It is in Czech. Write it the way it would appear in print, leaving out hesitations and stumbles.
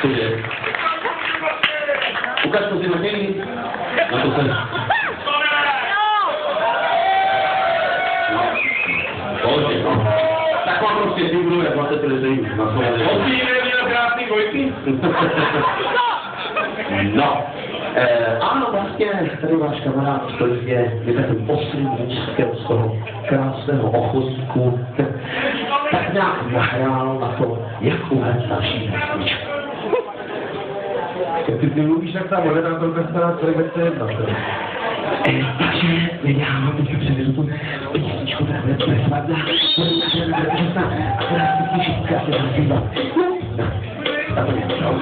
Cože? Ukaž to si Matěj. Na to se... Pojď, no. Tak mám prostě budu, jak máte prezident na svobodě. Musí neměl krásný Vojty? No. Ano, vlastně, tady váš kamarád je takovým oslým líčkem z toho krásného ochotníku. Tak nějak nahrál na to, jak uvést další písničku. Ty mluvíš jak ta moderátorka stará celý večer jedna. Takže já vám teďka převedu tu písničku, která bude přesvadná, bude přesvadná, a která se slyší krásně zaspívat. No, tak to je, no.